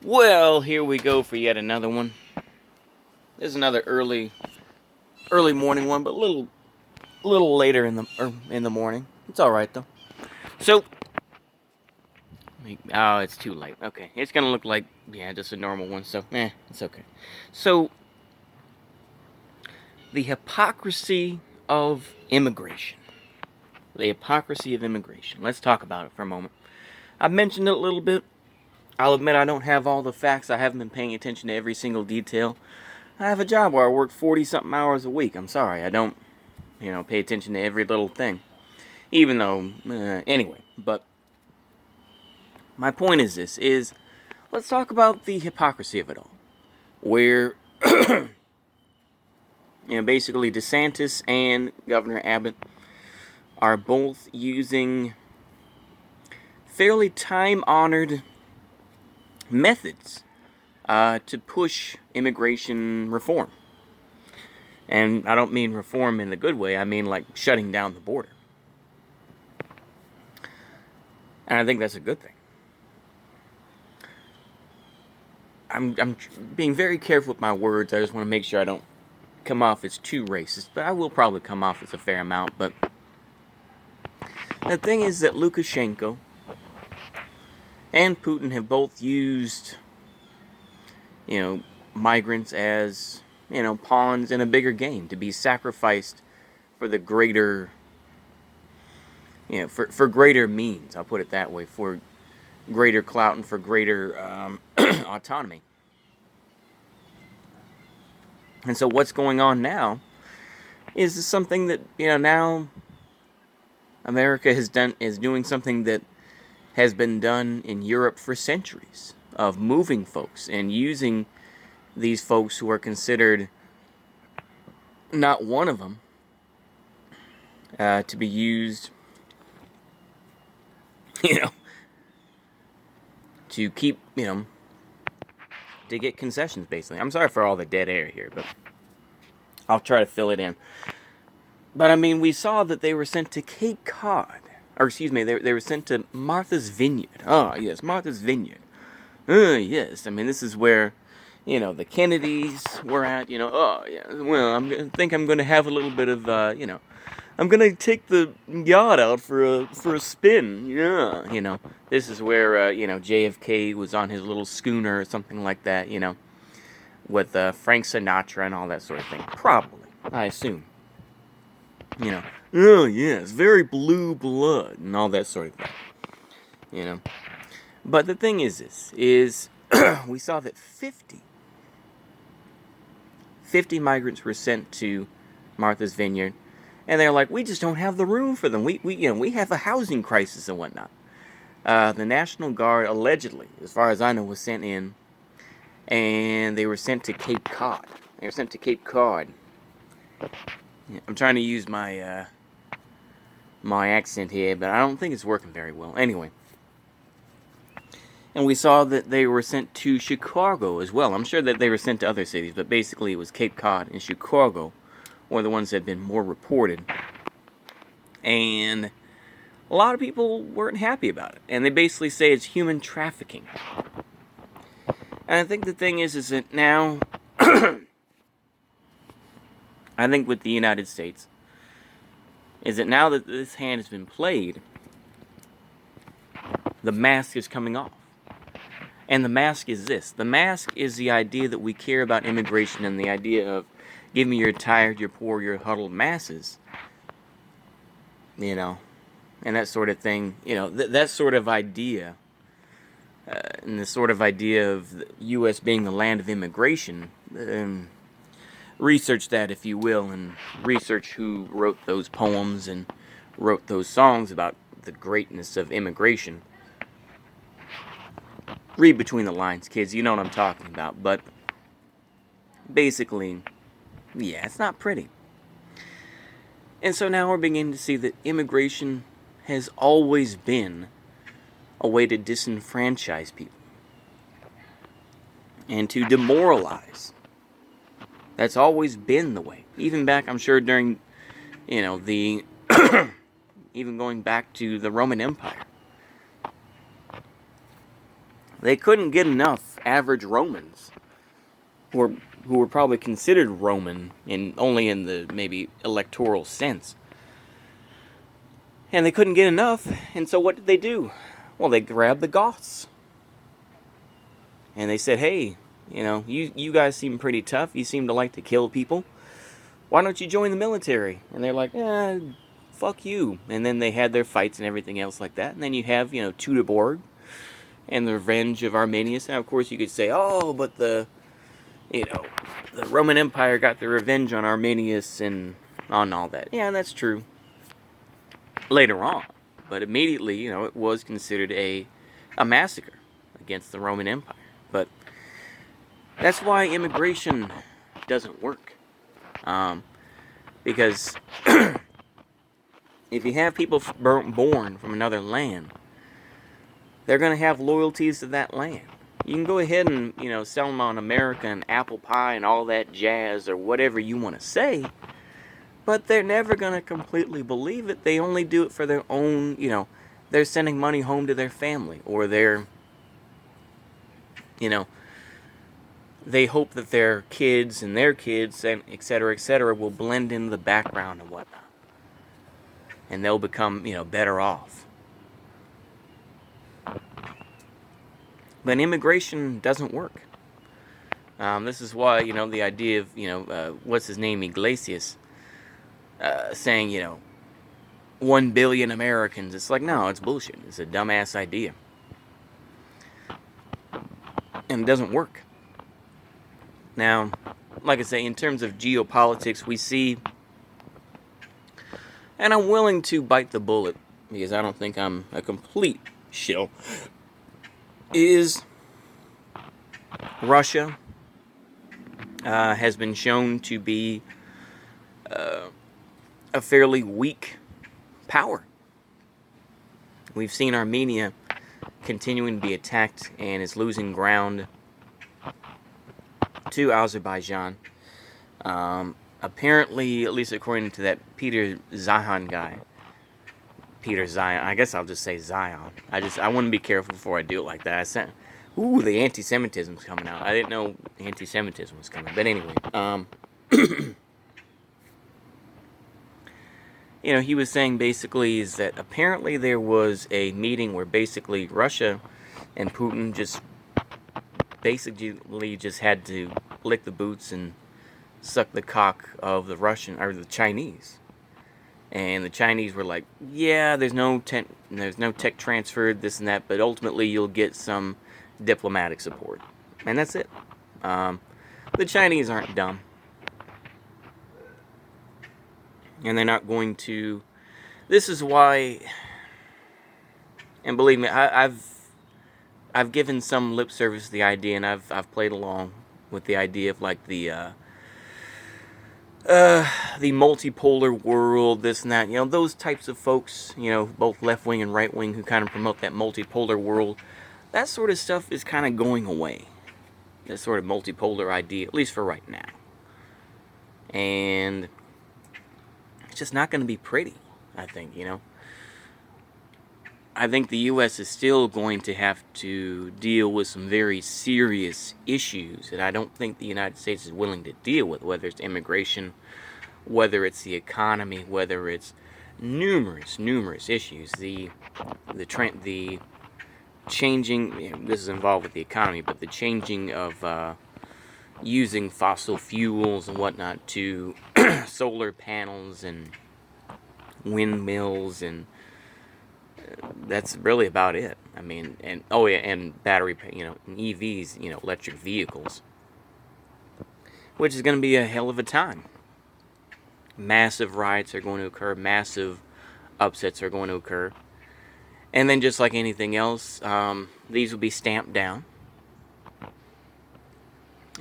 Well, here we go for yet another one. This is another early morning one, but a little later in the morning. It's all right though. So, oh, it's too late. Okay, it's gonna look like just a normal one. So, it's okay. So, the hypocrisy of immigration. The hypocrisy of immigration. Let's talk about it for a moment. I've mentioned it a little bit. I'll admit I don't have all the facts. I haven't been paying attention to every single detail. I have a job where I work 40-something hours a week. I'm sorry, I don't, pay attention to every little thing. Even though, anyway, but my point is let's talk about the hypocrisy of it all. Where, basically DeSantis and Governor Abbott are both using fairly time-honored methods to push immigration reform. And I don't mean reform in the good way, I mean like shutting down the border. And I think that's a good thing. I'm being very careful with my words. I just want to make sure I don't come off as too racist, but I will probably come off as a fair amount. But the thing is that Lukashenko and Putin have both used, migrants as, pawns in a bigger game to be sacrificed for the greater, for greater means. I'll put it that way, for greater clout and for greater autonomy. And so what's going on now is something that, now America is doing something that has been done in Europe for centuries, of moving folks and using these folks who are considered not one of them to be used, to keep, to get concessions, basically. I'm sorry for all the dead air here, but I'll try to fill it in. But, I mean, we saw that they were sent to Cape Cod. Or, excuse me, they were sent to Martha's Vineyard. Oh, yes, Martha's Vineyard. Yes, I mean, this is where, the Kennedys were at, oh, yeah, well, I think I'm going to have a little bit of, I'm going to take the yacht out for a spin, yeah, This is where, JFK was on his little schooner or something like that, with Frank Sinatra and all that sort of thing. Probably, I assume. Oh, yes, very blue blood and all that sort of thing, But the thing is we saw that 50 migrants were sent to Martha's Vineyard, and they're like, we just don't have the room for them. We have a housing crisis and whatnot. The National Guard, allegedly, as far as I know, was sent in, and they were sent to Cape Cod. Yeah, I'm trying to use my my accent here, but I don't think it's working very well. Anyway. And we saw that they were sent to Chicago as well. I'm sure that they were sent to other cities, but basically it was Cape Cod and Chicago were the ones that had been more reported. And a lot of people weren't happy about it. And they basically say it's human trafficking. And I think the thing is that now, I think with the United States, is that now that this hand has been played, the mask is coming off. And the mask is this. The mask is the idea that we care about immigration and the idea of give me your tired, your poor, your huddled masses. And that sort of thing. That sort of idea, and the sort of idea of the U.S. being the land of immigration. Research that, if you will, and research who wrote those poems and wrote those songs about the greatness of immigration. Read between the lines, kids. You know what I'm talking about. But basically, yeah, it's not pretty. And so now we're beginning to see that immigration has always been a way to disenfranchise people and to demoralize. That's always been the way. Even back, I'm sure, during, the even going back to the Roman Empire. They couldn't get enough average Romans who were probably considered Roman only in the maybe electoral sense. And they couldn't get enough, and so what did they do? Well, they grabbed the Goths. And they said, hey, you guys seem pretty tough. You seem to like to kill people. Why don't you join the military? And they're like, fuck you. And then they had their fights and everything else like that. And then you have, Teutoburg and the revenge of Arminius. Now, of course, you could say, oh, but the Roman Empire got the revenge on Arminius and on all that. Yeah, that's true. Later on. But immediately, it was considered a massacre against the Roman Empire. But that's why immigration doesn't work. Because if you have people born from another land, they're going to have loyalties to that land. You can go ahead and, sell them on America and apple pie and all that jazz or whatever you want to say, but they're never going to completely believe it. They only do it for their own, they're sending money home to their family, or they're, they hope that their kids and their kids, and et cetera, will blend into the background and whatnot. And they'll become, better off. But immigration doesn't work. This is why, the idea of, what's his name, Iglesias, saying, 1 billion Americans. It's like, no, it's bullshit. It's a dumbass idea. And it doesn't work. Now, like I say, in terms of geopolitics, we see, and I'm willing to bite the bullet, because I don't think I'm a complete shill, is Russia has been shown to be a fairly weak power. We've seen Armenia continuing to be attacked and is losing ground to Azerbaijan. Apparently, at least according to that Peter Zion guy, I guess I'll just say Zion. I want to be careful before I do it like that. The anti-Semitism's coming out. I didn't know anti-Semitism was coming. But anyway, he was saying basically is that apparently there was a meeting where basically Russia and Putin just had to lick the boots and suck the cock of the Russian or the Chinese. And the Chinese were like, yeah, there's no tech transfer, this and that, but ultimately you'll get some diplomatic support. And that's it. The Chinese aren't dumb. And they're not going to... This is why... And believe me, I've given some lip service to the idea, and I've played along with the idea of like the multipolar world, this and that. Those types of folks, both left wing and right wing, who kind of promote that multipolar world. That sort of stuff is kind of going away. That sort of multipolar idea, at least for right now. And it's just not going to be pretty, I think, I think the U.S. is still going to have to deal with some very serious issues that I don't think the United States is willing to deal with, whether it's immigration, whether it's the economy, whether it's numerous issues. The changing, this is involved with the economy, but the changing of using fossil fuels and whatnot to solar panels and windmills, and that's really about it. I mean, and and battery, EVs, electric vehicles, which is going to be a hell of a time. Massive riots are going to occur, massive upsets are going to occur, and then just like anything else, these will be stamped down,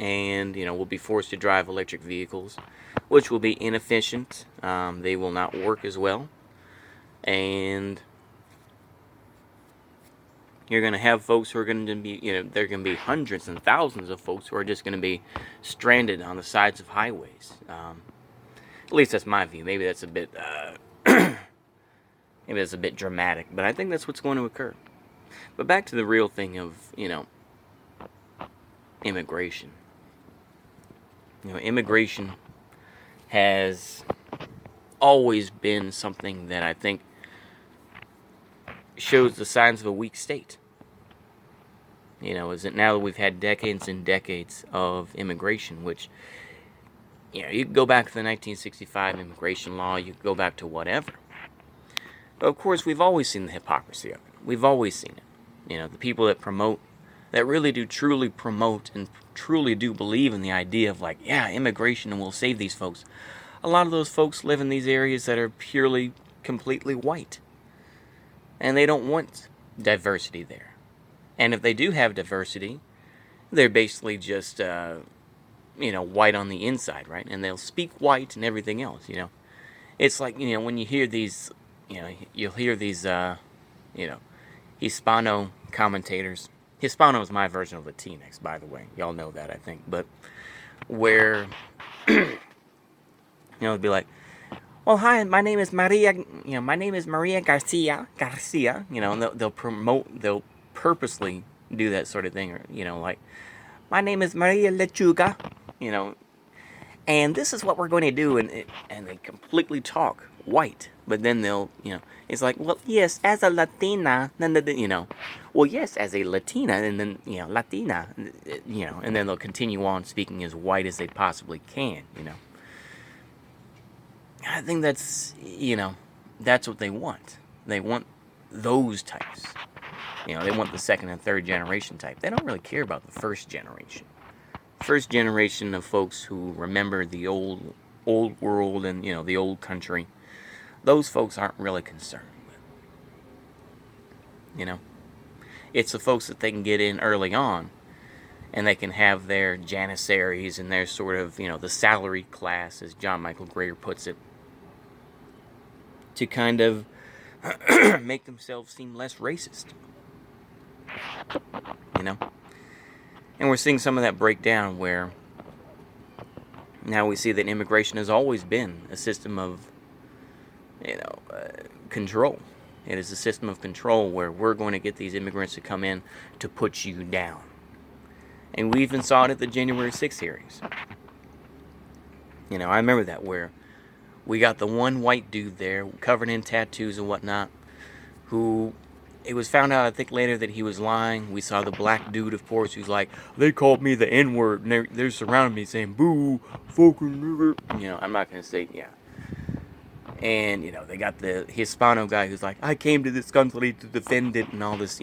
and we'll be forced to drive electric vehicles, which will be inefficient. They will not work as well, and you're going to have folks who are going to be, there are going to be hundreds and thousands of folks who are just going to be stranded on the sides of highways. At least that's my view. Maybe that's a bit, dramatic, but I think that's what's going to occur. But back to the real thing of, immigration. Immigration has always been something that I think shows the signs of a weak state. Is it now that we've had decades and decades of immigration, which, you could go back to the 1965 immigration law, you could go back to whatever. But of course, we've always seen the hypocrisy of it. We've always seen it. The people that really do truly promote and truly do believe in the idea of immigration will save these folks. A lot of those folks live in these areas that are purely, completely white. And they don't want diversity there. And if they do have diversity, they're basically just, white on the inside, right? And they'll speak white and everything else, It's like, when you hear these, you'll hear these, Hispano commentators. Hispano is my version of Latinx, by the way. Y'all know that, I think. But where, it'd be like, well, hi, my name is Maria, Garcia, and they'll purposely do that sort of thing, or, like, my name is Maria Lechuga, and this is what we're going to do, and they completely talk white, but then they'll, it's like, well, yes, as a Latina, then, well, yes, as a Latina, and then, Latina, and then they'll continue on speaking as white as they possibly can, I think that's what they want. They want those types. They want the second and third generation type. They don't really care about the first generation. First generation of folks who remember the old world and, the old country. Those folks aren't really concerned with. It's the folks that they can get in early on, and they can have their janissaries and their sort of, the salary class, as John Michael Greer puts it, to kind of make themselves seem less racist. And we're seeing some of that break down where now we see that immigration has always been a system of, control. It is a system of control where we're going to get these immigrants to come in to put you down. And we even saw it at the January 6th hearings. I remember that, where we got the one white dude there, covered in tattoos and whatnot, who, it was found out, I think, later that he was lying. We saw the black dude, of course, who's like, they called me the N-word, and they're surrounding me saying, boo, fucking nigger. I'm not going to say, yeah. And, they got the Hispano guy who's like, I came to this country to defend it and all this,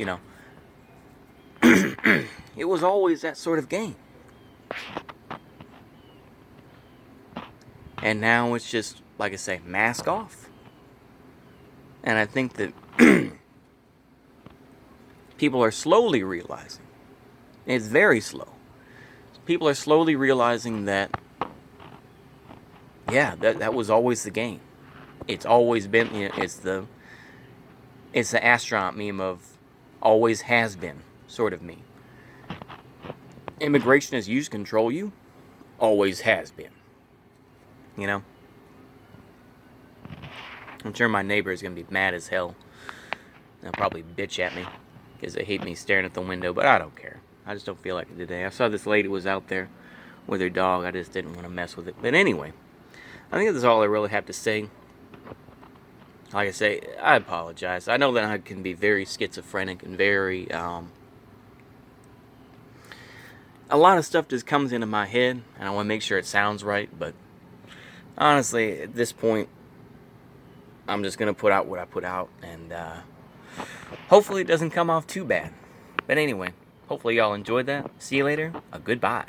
It was always that sort of game. And now it's just, like I say, mask off. And I think that people are slowly realizing, it's very slow, people are slowly realizing that, that was always the game. It's always been, it's the astronaut meme of always has been sort of meme. Immigration is used to control you, always has been. I'm sure my neighbor is going to be mad as hell. They'll probably bitch at me because they hate me staring at the window, but I don't care. I just don't feel like it today. I saw this lady was out there with her dog. I just didn't want to mess with it. But anyway, I think that's all I really have to say. Like I say, I apologize. I know that I can be very schizophrenic and very, a lot of stuff just comes into my head, and I want to make sure it sounds right, but honestly, at this point, I'm just going to put out what I put out, and hopefully it doesn't come off too bad. But anyway, hopefully y'all enjoyed that. See you later. Goodbye.